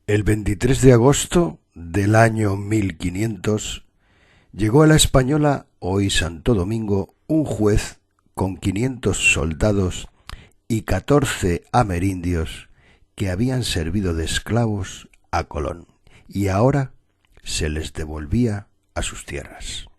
El 23 de agosto del año 1500 llegó a la Española, hoy Santo Domingo, un juez con 500 soldados y 14 amerindios que habían servido de esclavos a Colón y ahora se les devolvía a sus tierras.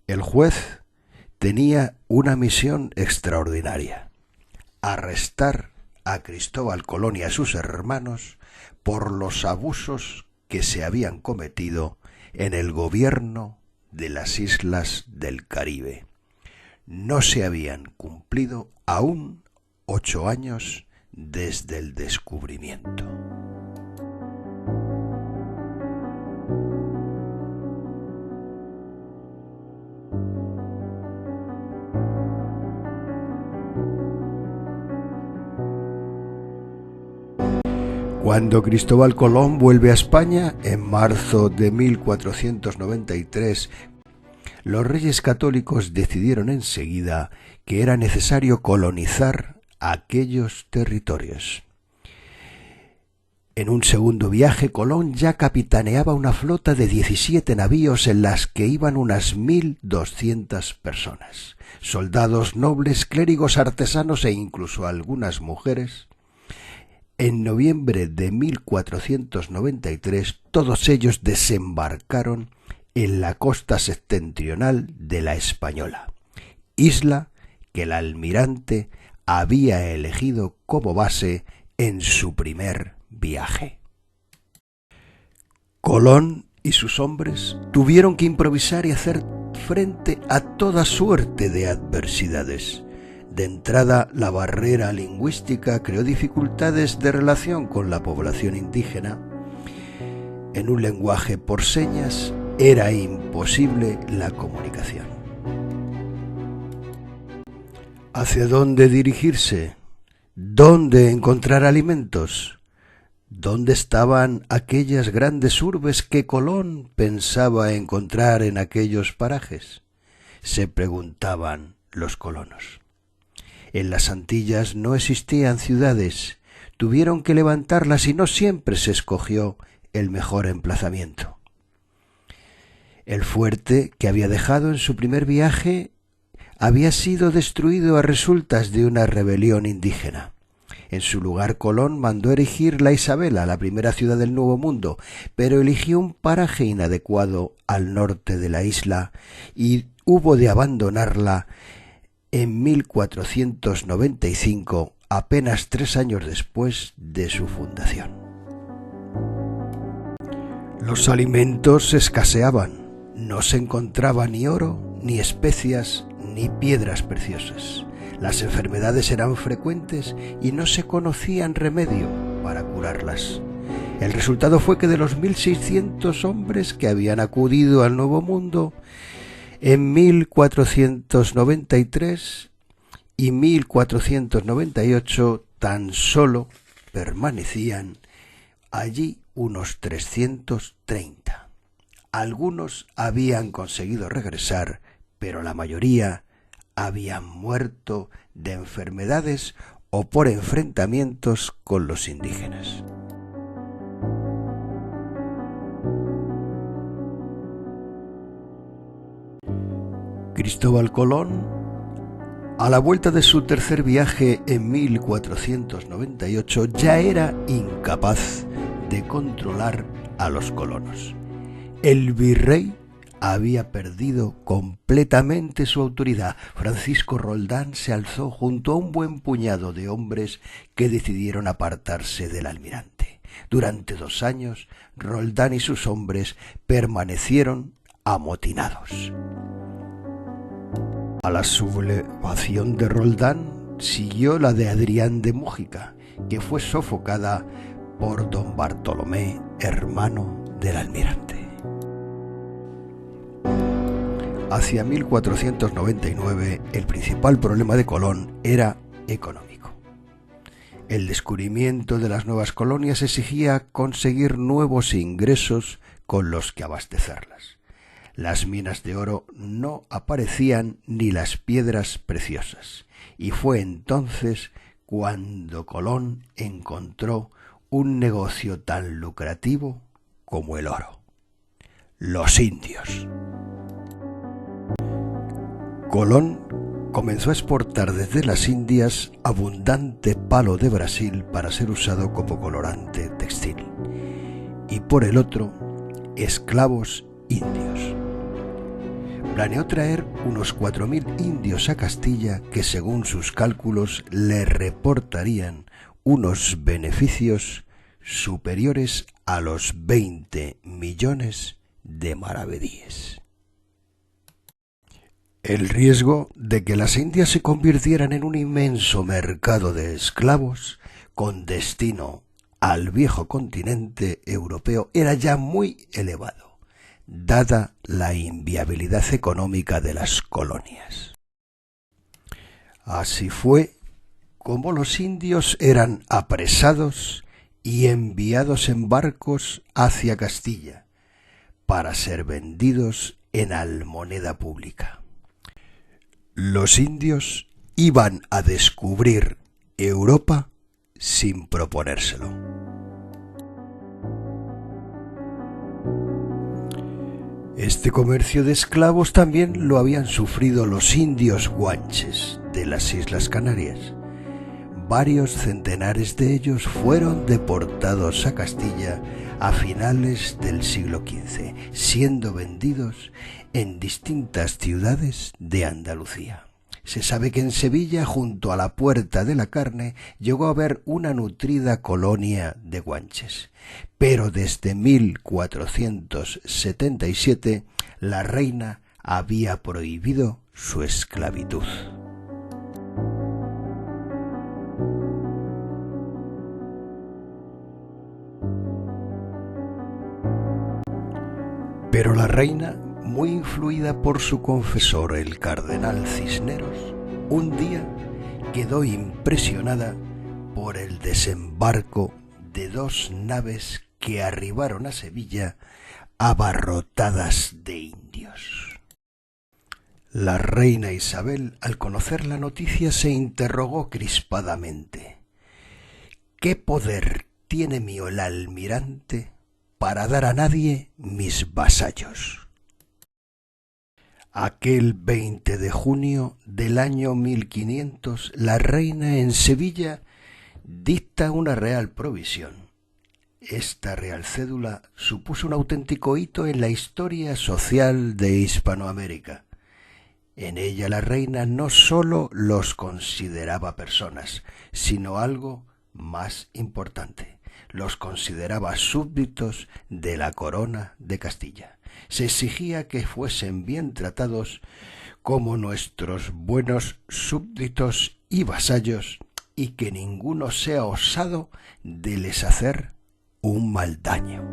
El juez tenía una misión extraordinaria: arrestar a Cristóbal Colón y a sus hermanos por los abusos que se habían cometido en el gobierno de las islas del Caribe. No se habían cumplido aún 8 años desde el descubrimiento. Cuando Cristóbal Colón vuelve a España en marzo de 1493, los reyes católicos decidieron enseguida que era necesario colonizar aquellos territorios. En un segundo viaje, Colón ya capitaneaba una flota de 17 navíos en las que iban unas 1.200 personas, soldados, nobles, clérigos, artesanos e incluso algunas mujeres. En noviembre de 1493, todos ellos desembarcaron en la costa septentrional de la Española, isla que el almirante había elegido como base en su primer viaje. Colón y sus hombres tuvieron que improvisar y hacer frente a toda suerte de adversidades. De entrada, la barrera lingüística creó dificultades de relación con la población indígena. En un lenguaje por señas era imposible la comunicación. ¿Hacia dónde dirigirse? ¿Dónde encontrar alimentos? ¿Dónde estaban aquellas grandes urbes que Colón pensaba encontrar en aquellos parajes?, se preguntaban los colonos. En las Antillas no existían ciudades, tuvieron que levantarlas y no siempre se escogió el mejor emplazamiento. El fuerte que había dejado en su primer viaje había sido destruido a resultas de una rebelión indígena. En su lugar, Colón mandó erigir la Isabela, la primera ciudad del Nuevo Mundo, pero eligió un paraje inadecuado al norte de la isla y hubo de abandonarla en 1495, apenas 3 años después de su fundación. Los alimentos escaseaban, no se encontraba ni oro, ni especias, ni piedras preciosas. Las enfermedades eran frecuentes y no se conocían remedio para curarlas. El resultado fue que de los 1.600 hombres que habían acudido al Nuevo Mundo en 1493 y 1498 tan solo permanecían allí unos 330. Algunos habían conseguido regresar, pero la mayoría habían muerto de enfermedades o por enfrentamientos con los indígenas. Cristóbal Colón, a la vuelta de su tercer viaje en 1498, ya era incapaz de controlar a los colonos. El virrey había perdido completamente su autoridad. Francisco Roldán se alzó junto a un buen puñado de hombres que decidieron apartarse del almirante. Durante 2 años, Roldán y sus hombres permanecieron amotinados. A la sublevación de Roldán siguió la de Adrián de Mújica, que fue sofocada por don Bartolomé, hermano del almirante. Hacia 1499, el principal problema de Colón era económico. El descubrimiento de las nuevas colonias exigía conseguir nuevos ingresos con los que abastecerlas. Las minas de oro no aparecían ni las piedras preciosas, y fue entonces cuando Colón encontró un negocio tan lucrativo como el oro: los indios. Colón comenzó a exportar desde las Indias abundante palo de Brasil para ser usado como colorante textil, y por el otro, esclavos indios. Planeó traer unos 4.000 indios a Castilla que, según sus cálculos, le reportarían unos beneficios superiores a los 20 millones de maravedíes. El riesgo de que las Indias se convirtieran en un inmenso mercado de esclavos con destino al viejo continente europeo era ya muy elevado, dada la inviabilidad económica de las colonias. Así fue como los indios eran apresados y enviados en barcos hacia Castilla para ser vendidos en almoneda pública. Los indios iban a descubrir Europa sin proponérselo. Este comercio de esclavos también lo habían sufrido los indios guanches de las Islas Canarias. Varios centenares de ellos fueron deportados a Castilla a finales del siglo XV, siendo vendidos en distintas ciudades de Andalucía. Se sabe que en Sevilla, junto a la Puerta de la Carne, llegó a haber una nutrida colonia de guanches. Pero desde 1477 la reina había prohibido su esclavitud. Pero la reina, muy influida por su confesor, el cardenal Cisneros, un día quedó impresionada por el desembarco de 2 naves que arribaron a Sevilla abarrotadas de indios. La reina Isabel, al conocer la noticia, se interrogó crispadamente: ¿qué poder tiene mío el almirante para dar a nadie mis vasallos? Aquel 20 de junio del año 1500, la reina en Sevilla dicta una real provisión. Esta real cédula supuso un auténtico hito en la historia social de Hispanoamérica. En ella la reina no sólo los consideraba personas, sino algo más importante: los consideraba súbditos de la corona de Castilla. Se exigía que fuesen bien tratados como nuestros buenos súbditos y vasallos, y que ninguno sea osado de les hacer un mal daño.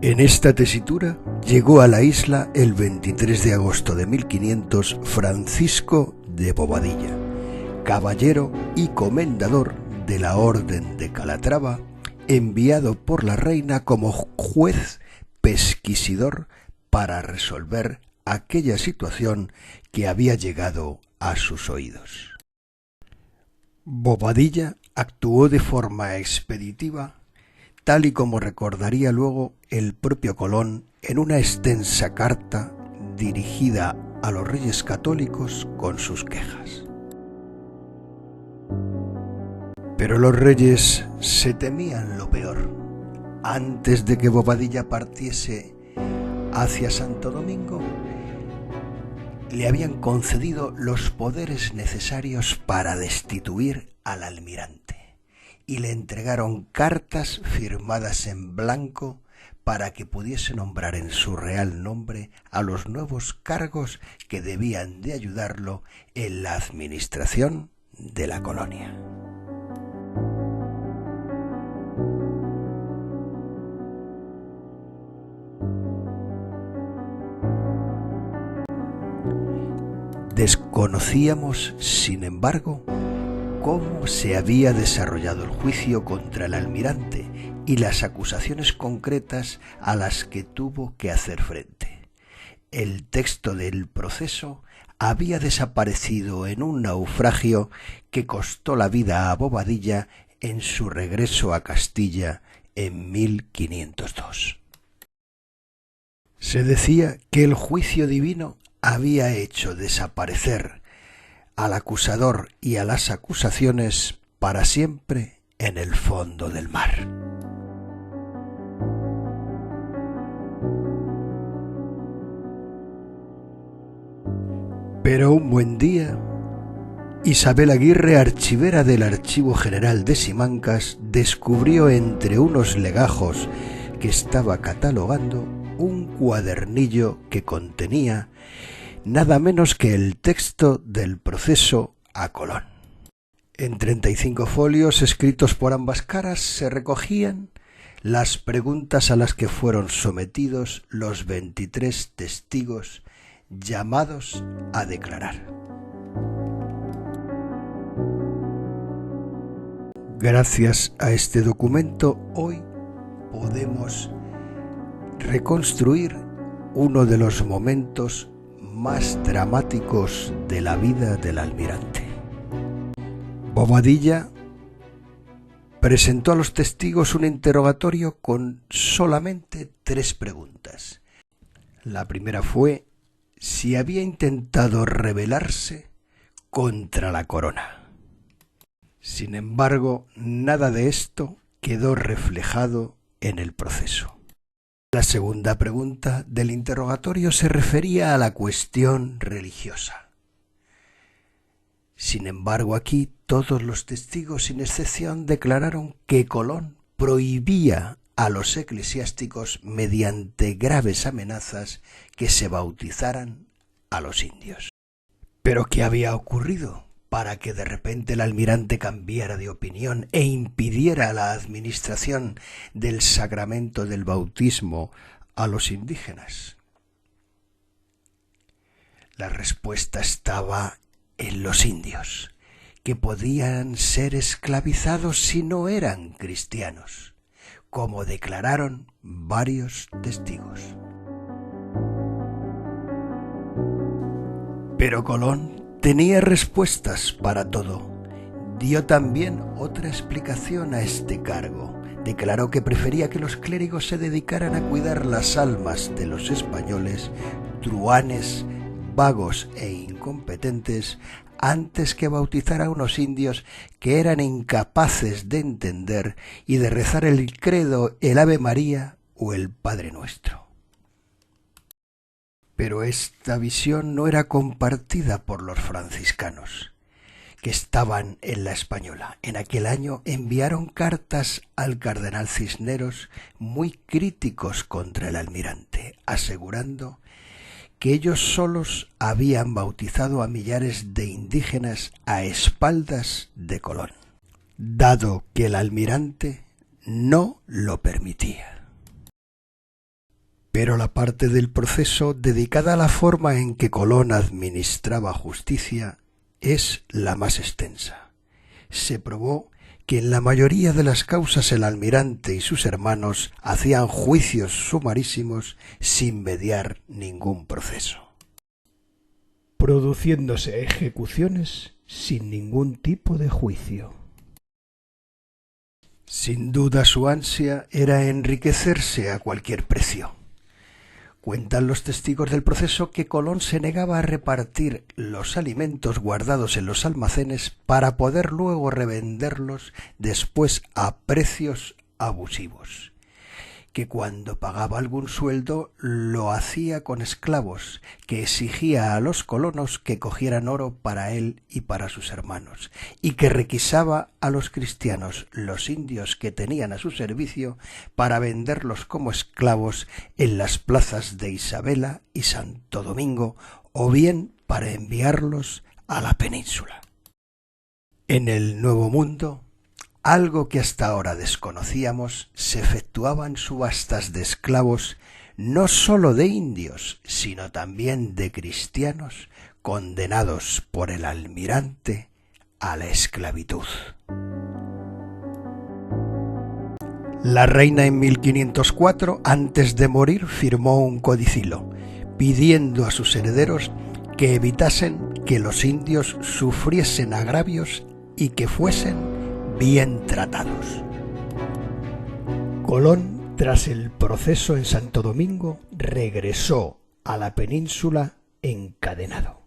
En esta tesitura llegó a la isla el 23 de agosto de 1500 Francisco de Bobadilla, caballero y comendador de la Orden de Calatrava, enviado por la reina como juez pesquisidor para resolver aquella situación que había llegado a sus oídos. Bobadilla actuó de forma expeditiva, tal y como recordaría luego el propio Colón en una extensa carta dirigida a los reyes católicos con sus quejas. Pero los reyes se temían lo peor. Antes de que Bobadilla partiese hacia Santo Domingo, le habían concedido los poderes necesarios para destituir al almirante y le entregaron cartas firmadas en blanco para que pudiese nombrar en su real nombre a los nuevos cargos que debían de ayudarlo en la administración de la colonia. Desconocíamos, sin embargo, cómo se había desarrollado el juicio contra el almirante y las acusaciones concretas a las que tuvo que hacer frente. El texto del proceso había desaparecido en un naufragio que costó la vida a Bobadilla en su regreso a Castilla en 1502. Se decía que el juicio divino había hecho desaparecer al acusador y a las acusaciones para siempre en el fondo del mar. Pero un buen día, Isabel Aguirre, archivera del Archivo General de Simancas, descubrió entre unos legajos que estaba catalogando un cuadernillo que contenía nada menos que el texto del proceso a Colón. En 35 folios escritos por ambas caras se recogían las preguntas a las que fueron sometidos los 23 testigos llamados a declarar. Gracias a este documento hoy podemos reconstruir uno de los momentos más dramáticos de la vida del almirante. Bobadilla presentó a los testigos un interrogatorio con solamente 3 preguntas. La primera fue si había intentado rebelarse contra la corona. Sin embargo, nada de esto quedó reflejado en el proceso. La segunda pregunta del interrogatorio se refería a la cuestión religiosa. Sin embargo, aquí todos los testigos, sin excepción, declararon que Colón prohibía a los eclesiásticos, mediante graves amenazas, que se bautizaran a los indios. ¿Pero qué había ocurrido para que de repente el almirante cambiara de opinión e impidiera la administración del sacramento del bautismo a los indígenas? La respuesta estaba en los indios, que podían ser esclavizados si no eran cristianos, como declararon varios testigos. Pero Colón tenía respuestas para todo. Dio también otra explicación a este cargo. Declaró que prefería que los clérigos se dedicaran a cuidar las almas de los españoles, truhanes, vagos e incompetentes, antes que bautizar a unos indios que eran incapaces de entender y de rezar el credo, el Ave María o el Padre Nuestro. Pero esta visión no era compartida por los franciscanos, que estaban en la Española. En aquel año enviaron cartas al cardenal Cisneros muy críticos contra el almirante, asegurando que ellos solos habían bautizado a millares de indígenas a espaldas de Colón, dado que el almirante no lo permitía. Pero la parte del proceso dedicada a la forma en que Colón administraba justicia es la más extensa. Se probó que en la mayoría de las causas el almirante y sus hermanos hacían juicios sumarísimos sin mediar ningún proceso, produciéndose ejecuciones sin ningún tipo de juicio. Sin duda su ansia era enriquecerse a cualquier precio. Cuentan los testigos del proceso que Colón se negaba a repartir los alimentos guardados en los almacenes para poder luego revenderlos después a precios abusivos, que cuando pagaba algún sueldo lo hacía con esclavos, que exigía a los colonos que cogieran oro para él y para sus hermanos, y que requisaba a los cristianos, los indios que tenían a su servicio, para venderlos como esclavos en las plazas de Isabela y Santo Domingo, o bien para enviarlos a la península. En el Nuevo Mundo, algo que hasta ahora desconocíamos, se efectuaban subastas de esclavos no sólo de indios, sino también de cristianos condenados por el almirante a la esclavitud. La reina en 1504, antes de morir, firmó un codicilo pidiendo a sus herederos que evitasen que los indios sufriesen agravios y que fuesen bien tratados. Colón, tras el proceso en Santo Domingo, regresó a la península encadenado.